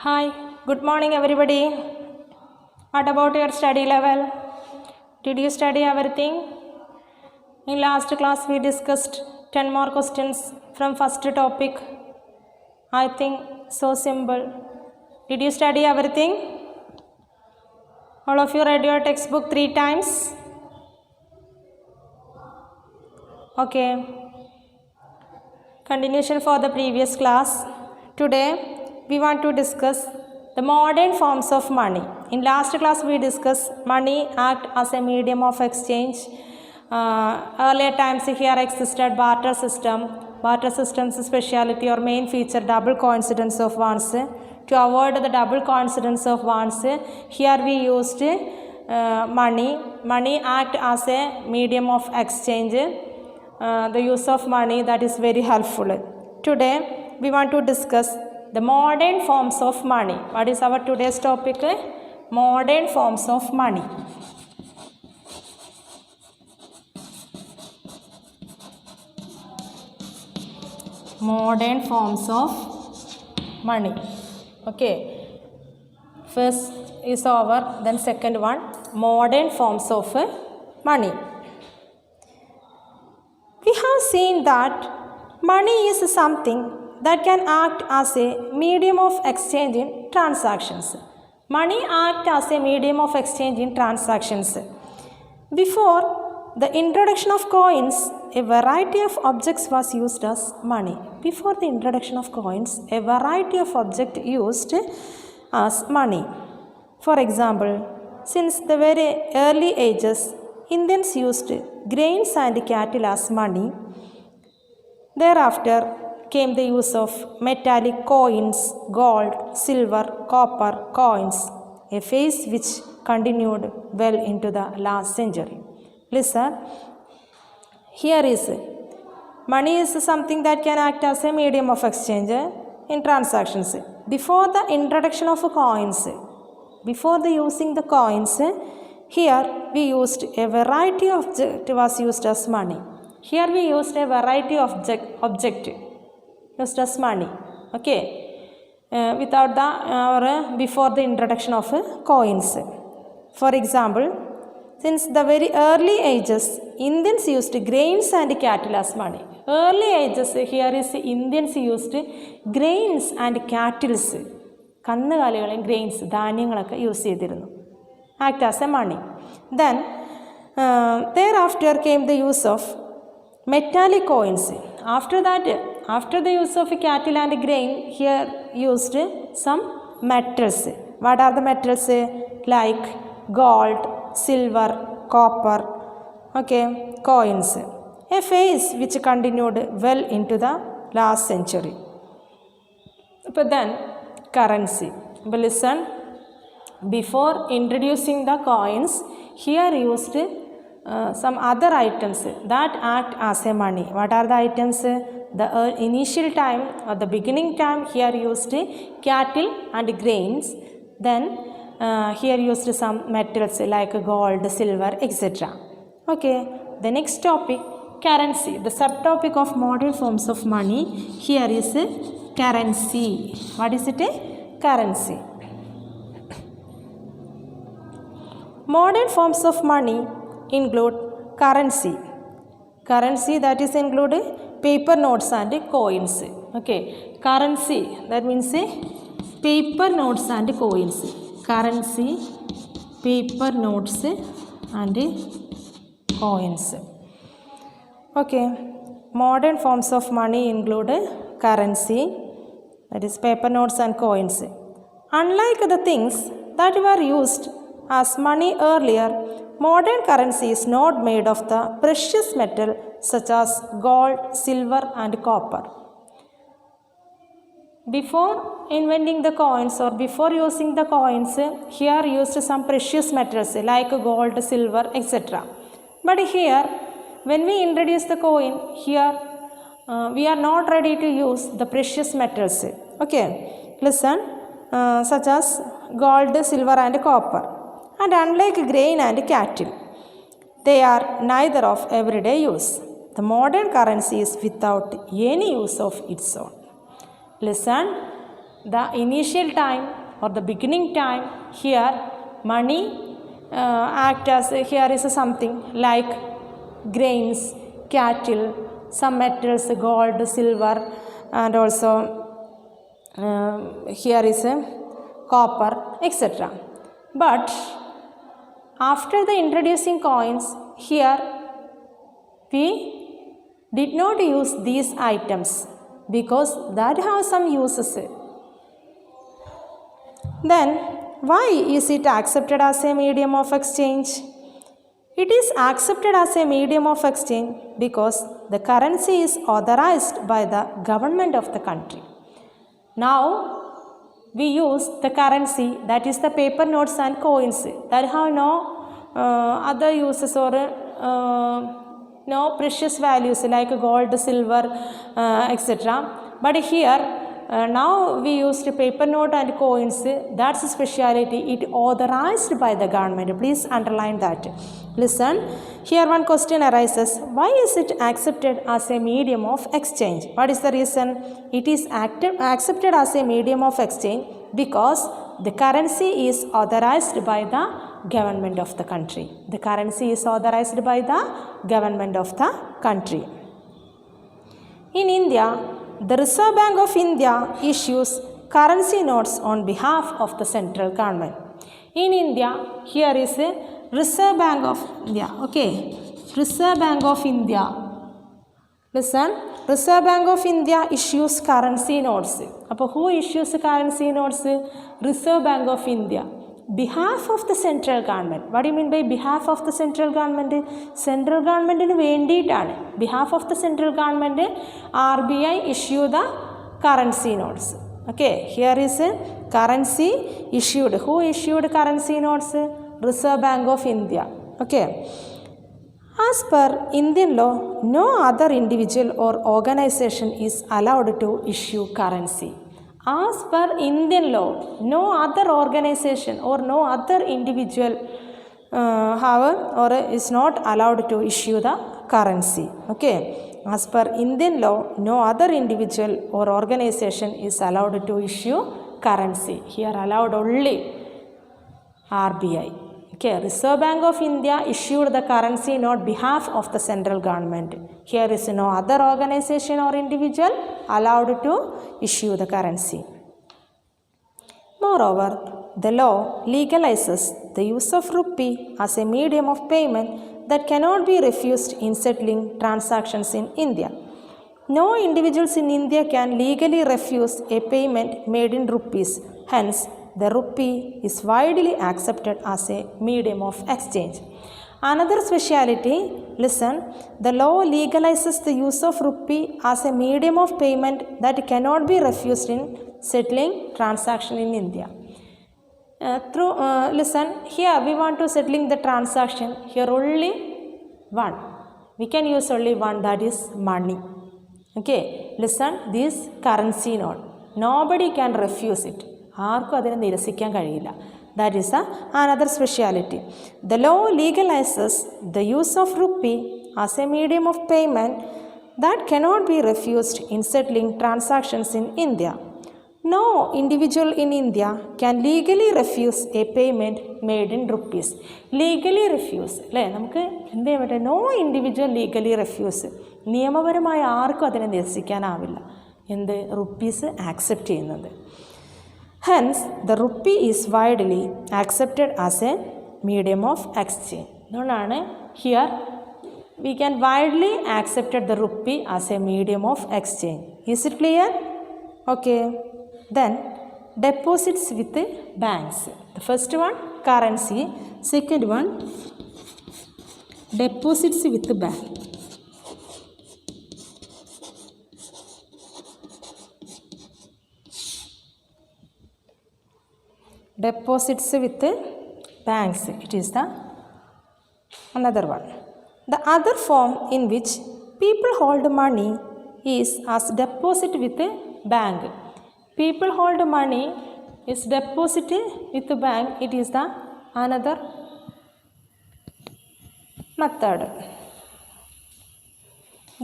Hi, good morning everybody. What about your study level? Did you study everything? In last class we discussed 10 more questions from first topic. I think so simple. Did you study everything? All of you read your textbook 3 times? Okay. Continuation for the previous class. Today we want to discuss the modern forms of money. In last class we discussed money act as a medium of exchange. Earlier times here existed barter system. Barter system's speciality or main feature double coincidence of ones. To avoid the double coincidence of ones, here we used money. Money act as a medium of exchange. The use of money that is very helpful. Today we want to discuss the modern forms of money. What is our today's topic? Modern forms of money. Modern forms of money. Okay. First is over, then second one, modern forms of money. We have seen that money is something that can act as a medium of exchange in transactions. Money acts as a medium of exchange in transactions. Before the introduction of coins, a variety of objects was used as money. Before the introduction of coins, a variety of objects used as money. For example, since the very early ages, Indians used grains and cattle as money. Thereafter came the use of metallic coins, gold, silver, copper coins, a phase which continued well into the last century. Listen, here is money is something that can act as a medium of exchange in transactions. Before the introduction of coins, before the using the coins, here we used a variety of object was used as money. Here we used a variety of object used as money. Okay, without the before the introduction of coins. For example, since the very early ages, Indians used grains and cattle as money. Early ages, here is Indians used grains and cattle. കന്നുകാലികളെയും grains ധാന്യങ്ങളൊക്കെ use ചെയ്തിരുന്നു. Act as a money. Then thereafter came the use of metallic coins. After that, after the use of cattle and grain, here used some metals. What are the metals? Like gold, silver, copper, okay, coins. A phase which continued well into the last century. But then currency. But listen, before introducing the coins, here used some other items that act as a money. What are the items? The initial time or the beginning time here used cattle and grains. Then here used some metals like gold, silver, etc. Okay, the next topic, currency. The subtopic of modern forms of money here is currency. What is it? Currency. Modern forms of money include currency. Currency that is include paper notes and coins. Okay, currency that means paper notes and coins. Currency, paper notes and coins. Okay, modern forms of money include currency, that is paper notes and coins. Unlike the things that were used as money earlier, modern currency is not made of the precious metal such as gold, silver and copper. Before inventing the coins or before using the coins, here used some precious metals like gold, silver, etc. But here, when we introduce the coin, here we are not ready to use the precious metals. Okay, listen, such as gold, silver and copper. And unlike grain and cattle, they are neither of everyday use. The modern currency is without any use of its own. Listen, the initial time or the beginning time, here money act as, here is something like grains, cattle, some metals, gold, silver, and also here is a copper, etc. But after the introducing coins, here we did not use these items because that have some uses. Then why is it accepted as a medium of exchange? It is accepted as a medium of exchange because the currency is authorized by the government of the country. Now we use the currency, that is the paper notes and coins, that have no other uses or no precious values like gold, silver, etc. But here now we used paper note and coins, that's a speciality, it authorized by the government. Please underline that. Listen, here one question arises, why is it accepted as a medium of exchange? What is the reason? It is accepted as a medium of exchange because the currency is authorized by the government of the country. The currency is authorized by the government of the country. In India, the Reserve Bank of India issues currency notes on behalf of the central government. In India, here is a Reserve Bank of India. Okay, Reserve Bank of India. Listen, Reserve Bank of India issues currency notes. Appo who issues currency notes? Reserve Bank of India. Behalf of the central government. What do you mean by behalf of the central government? Central government in venditana. Behalf of the central government, RBI issue the currency notes. Okay, here is a currency issued. Who issued currency notes? Reserve Bank of India. Okay. As per Indian law, no other individual or organization is allowed to issue currency. As per Indian law, no other organization or no other individual is not allowed to issue the currency. Okay. As per Indian law, no other individual or organization is allowed to issue currency. Here allowed only RBI. Okay, Reserve Bank of India issued the currency note on behalf of the central government. Here is no other organization or individual allowed to issue the currency. Moreover, the law legalizes the use of rupee as a medium of payment that cannot be refused in settling transactions in India. No individuals in India can legally refuse a payment made in rupees. Hence, the rupee is widely accepted as a medium of exchange. Another speciality, listen, the law legalizes the use of rupee as a medium of payment that cannot be refused in settling transaction in India. Listen, here we want to settling the transaction, here only one. We can use only one, that is money. Okay, listen, this currency note, nobody can refuse it. That is another speciality. The law legalizes the use of rupee as a medium of payment that cannot be refused in settling transactions in India. No individual in India can legally refuse a payment made in rupees. Legally refuse. No individual legally refuse. നിയമപരമായ ആർക്കും അതിനെ നിരസിക്കാനാവില്ല. എന്ത് rupees accept ചെയ്യുന്നത്. Hence, the rupee is widely accepted as a medium of exchange. അതുകൊണ്ടാണ് here we can widely accept the rupee as a medium of exchange. Is it clear? Okay. Then deposits with banks. The first one currency, second one deposits with bank. Deposits with banks, it is the another one. The other form in which people hold money is as deposit with a bank. People hold money is deposit with the bank, it is the another method.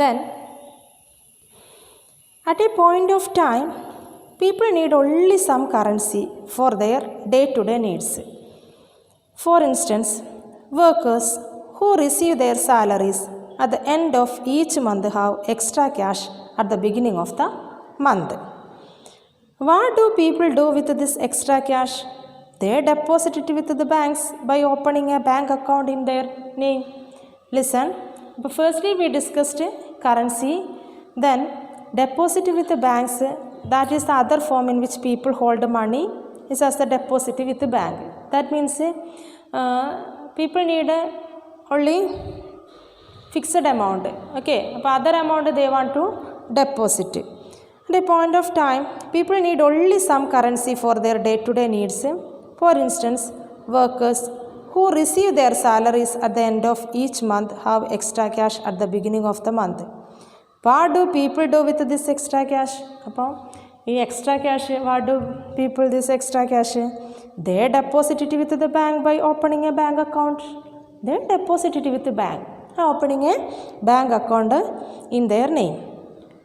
Then at a point of time people need only some currency for their day-to-day needs. For instance, workers who receive their salaries at the end of each month have extra cash at the beginning of the month. What do people do with this extra cash? They deposit it with the banks by opening a bank account in their name. Listen, firstly we discussed currency, then deposit with the banks, that is the other form in which people hold money is as the deposit with the bank. That means people need only fixed amount, okay, other amount they want to deposit. At a point of time, people need only some currency for their day-to-day needs. For instance, workers who receive their salaries at the end of each month have extra cash at the beginning of the month. What do people do with this extra cash? This extra cash, what do people this extra cash? They deposit it with the bank by opening a bank account. They deposit it with the bank, opening a bank account in their name.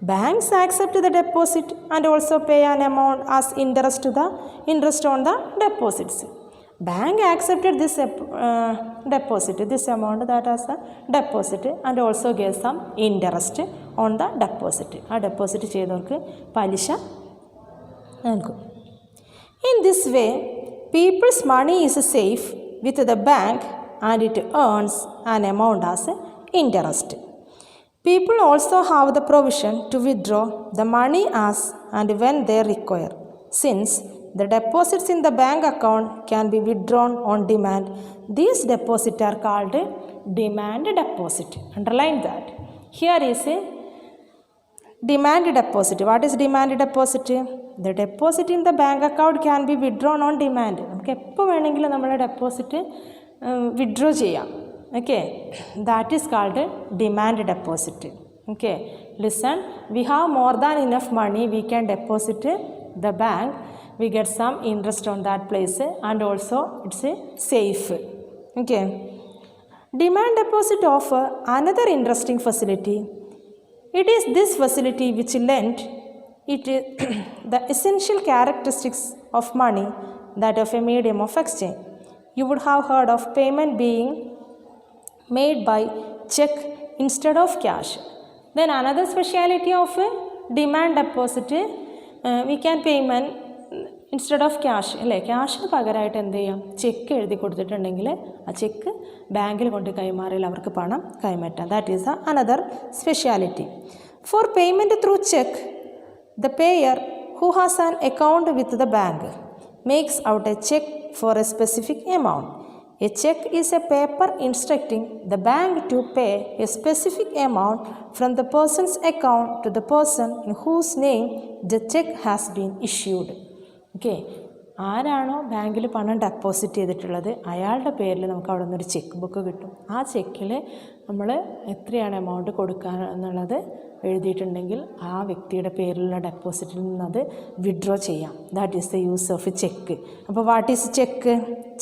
Banks accept the deposit and also pay an amount as interest on the deposits. Bank accepted this deposit, this amount that as a deposit, and also gave some interest on the deposit. A deposit ചെയ്തവർക്ക് പലിശ നൽകും. In this way, people's money is safe with the bank and it earns an amount as interest. People also have the provision to withdraw the money as and when they require. Since the deposits in the bank account can be withdrawn on demand, these deposits are called demand deposit. Underline that. Here is a demand deposit. What is demand deposit? The deposit in the bank account can be withdrawn on demand. നമുക്ക് എപ്പോൾ വേണമെങ്കിലും നമ്മുടെ deposit withdraw ചെയ്യാം. Okay, that is called demand deposit. Okay, listen, we have more than enough money, we can deposit the bank, we get some interest on that place, and also it's safe. Okay, demand deposit offer another interesting facility. It is this facility which lent it the essential characteristics of money, that of a medium of exchange. You would have heard of payment being made by check instead of cash. Then another speciality of demand deposit, we can payment instead of cash. അല്ലേ, ക്യാഷിന് പകരമായിട്ട് എന്ത് ചെയ്യാം, check എഴുതി കൊടുത്തിട്ടുണ്ടെങ്കിൽ ആ check ബാങ്കിൽ കൊണ്ട് കൈമാറിയാൽ അവർക്ക് പണം കൈമാറ്റാം. That is another speciality. For payment through cheque, the payer who has an account with the bank makes out a check for a specific amount. A check is a paper instructing the bank to pay a specific amount from the person's account to the person in whose name the check has been issued. Okay, ആരാണോ ബാങ്കിൽ പണം deposit ചെയ്തിട്ടുള്ളത് അയാളുടെ പേരിൽ നമുക്ക് അവിടെ നിന്നൊരു check book കിട്ടും. ആ ചെക്കിൽ നമ്മൾ എത്രയാണ് എമൗണ്ട് കൊടുക്കുക എന്നുള്ളത് എഴുതിയിട്ടുണ്ടെങ്കിൽ ആ വ്യക്തിയുടെ പേരിലുള്ള ഡെപ്പോസിറ്റിൽ നിന്നത് വിഡ്രോ ചെയ്യാം. That is the use of cheque. അപ്പോൾ what is cheque?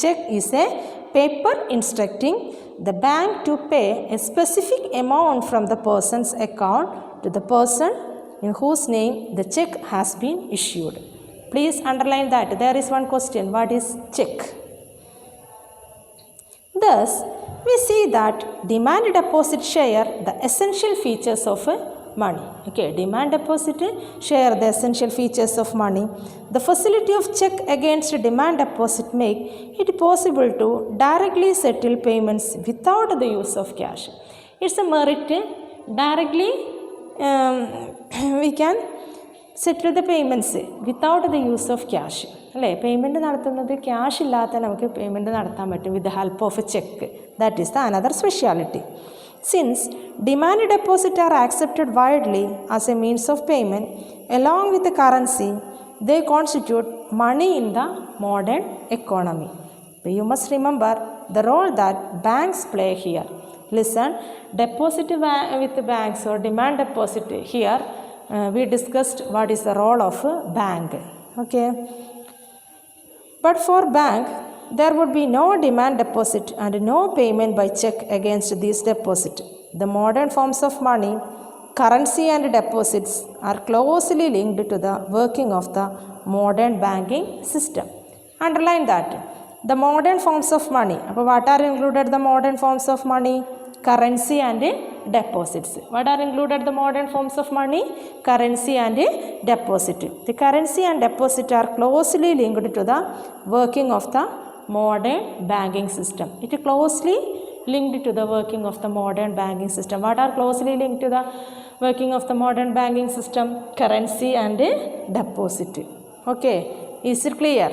Cheque is a paper instructing the bank to pay a specific amount from the person's account to the person in whose name the check has been issued. Please underline that. There is one question. What is check? Thus, we see that demand deposit share the essential features of money. Okay, demand deposit share the essential features of money. The facility of check against demand deposit make it possible to directly settle payments without the use of cash. It's a merit. Directly we can settle the payments without the use of cash. അല്ലേ, payment നടത്തുന്നത് cash ഇല്ലാത്ത നമുക്ക് payment നടത്താൻ പറ്റും with the help of a cheque. That is the another speciality. Since demand deposit are accepted widely as a means of payment along with the currency, they constitute money in the modern economy. But you must remember the role that banks play here. Listen, deposit with banks or demand deposit here, we discussed what is the role of bank. Okay, but for bank there would be no demand deposit and no payment by check against these deposit. The modern forms of money currency and deposits are closely linked to the working of the modern banking system. Underline that. The modern forms of money. What are included the modern forms of money? Currency and deposits. What are included the modern forms of money? Currency and deposit. The currency and deposit are closely linked to the working of the modern banking system. It is closely linked to the working of the modern banking system. What are closely linked to the working of the modern banking system? Currency and deposit. Okay, is it clear?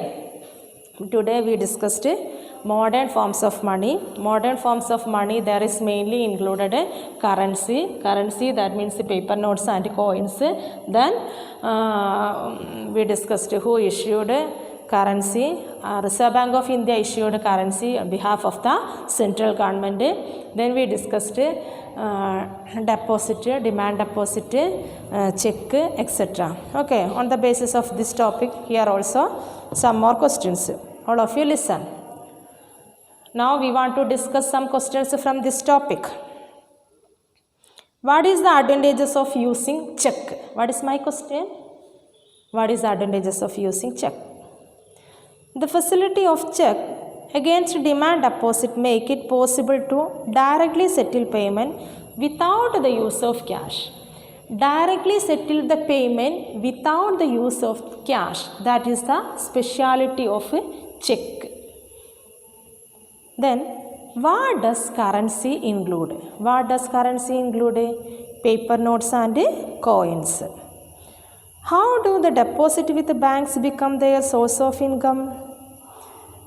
Today we discussed modern forms of money. Modern forms of money, there is mainly included currency. Currency, that means the paper notes and coins. Then we discussed who issued currency. Reserve Bank of India issued currency on behalf of the central government. Then we discussed deposit, demand deposit, check, etc. Okay, on the basis of this topic, here also some more questions. All of you listen. Now we want to discuss some questions from this topic. What is the advantages of using check? What is my question? What is the advantages of using check? The facility of check against demand deposit make it possible to directly settle payment without the use of cash. Directly settle the payment without the use of cash. That is the speciality of check. Then, what does currency include? What does currency include? Paper notes and coins. How do the deposit with the banks become their source of income?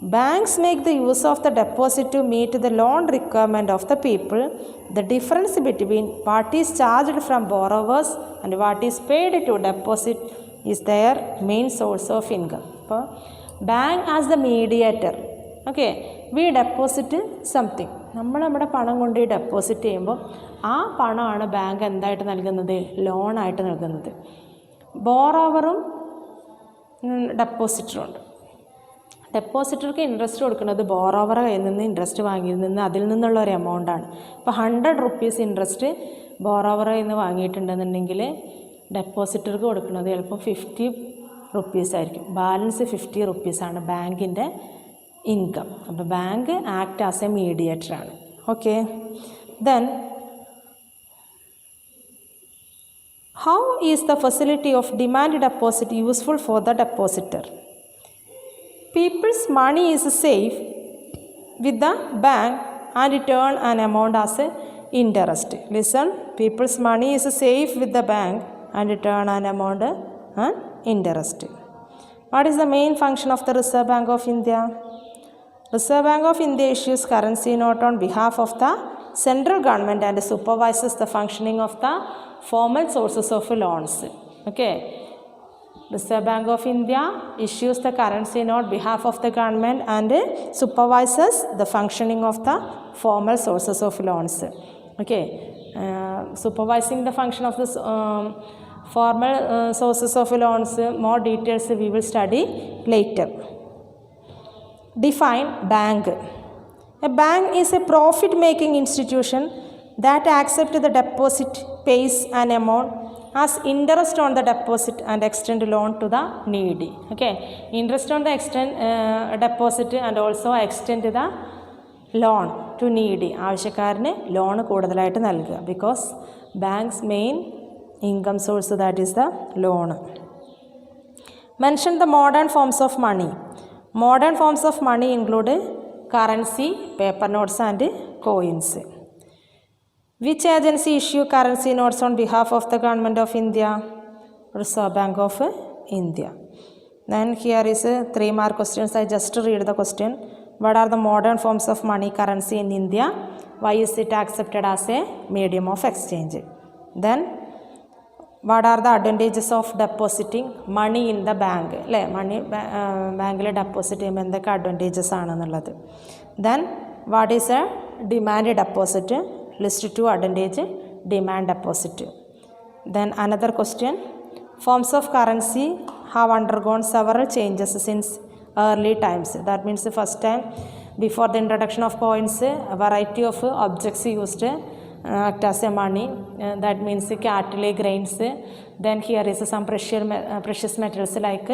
Banks make the use of the deposit to meet the loan requirement of the people. The difference between what is charged from borrowers and what is paid to deposit is their main source of income. Bank as the mediator. Okay, we deposit something. നമ്മൾ നമ്മുടെ പണം കൊണ്ട് deposit ചെയ്യുമ്പോൾ ആ പണമാണ് bank എന്തായിട്ട് നൽകുന്നത്? ലോണായിട്ട് നൽകുന്നത്. ബോറോവറും ഡെപ്പോസിറ്ററും ഉണ്ട്. ഡെപ്പോസിറ്റർക്ക് ഇൻട്രസ്റ്റ് കൊടുക്കുന്നത് ബോറോവറെ കയ്യിൽ നിന്ന് ഇൻട്രസ്റ്റ് വാങ്ങിയിൽ നിന്ന് അതിൽ നിന്നുള്ള ഒരു എമൗണ്ടാണ്. ഇപ്പോൾ 100 rupees ഇൻട്രസ്റ്റ് ബോറോവറെ നിന്ന് വാങ്ങിയിട്ടുണ്ടെന്നുണ്ടെങ്കിൽ ഡെപ്പോസിറ്റർക്ക് കൊടുക്കുന്നത് ചിലപ്പോൾ 50 rupees ആയിരിക്കും. ബാലൻസ് 50 rupees ആണ് ബാങ്കിൻ്റെ ഇൻകം. അപ്പോൾ bank act as a mediator ആണ്. Okay, then how is the facility of demand deposit useful for the depositor? People's money is safe with the bank and return an amount as interest. Listen, people's money is safe with the bank and return an amount and interest. What is the main function of the Reserve Bank of India? Reserve Bank of India issues currency note on behalf of the central government and supervises the functioning of the formal sources of loans. Okay, Reserve Bank of India issues the currency note on behalf of the government and supervises the functioning of the formal sources of loans. Okay, supervising the function of the formal sources of loans, more details we will study later. Define bank. A bank is a profit-making institution that accepts the deposit, pays an amount as interest on the deposit and extend loan to the needy. Okay, interest on the deposit and also extend the loan to needy. ആവശ്യക്കാരന് loan കൂടുതലായിട്ട് നൽകുക. Because bank's main income source, that is the loan. Mention the modern forms of money. Modern forms of money include currency, paper notes and coins. Which agency issue currency notes on behalf of the government of India? Reserve Bank of India. Then here is 3 mark questions. I just read the question. What are the modern forms of money, currency in India? Why is it accepted as a medium of exchange? Then what are the advantages of depositing money in the bank? Money bankil deposit ചെയ്യുമ്പോൾ എന്തൊക്കെ advantages ആണെന്നുള്ളത്. Then what is a demand deposit? List 2 advantage demand deposit. Then another question, forms of currency have undergone several changes since early times. That means the first time before the introduction of coins, a variety of objects used act as a money. That means cattle, grains. Then here is some precious metals like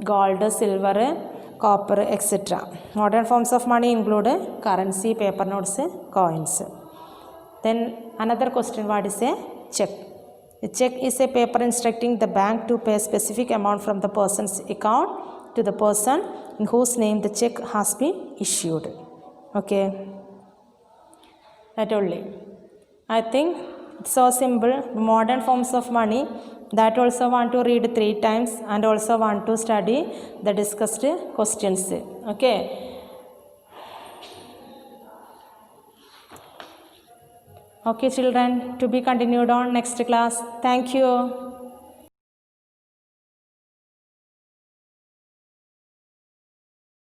gold, silver, copper, etc. Modern forms of money include currency, paper notes, coins. Then another question, what is a check? A check is a paper instructing the bank to pay a specific amount from the person's account to the person in whose name the check has been issued. Okay, that only. I think it's so simple. Modern forms of money, that also want to read 3 times and also want to study the discussed questions. Okay. Okay children, to be continued on next class. Thank you.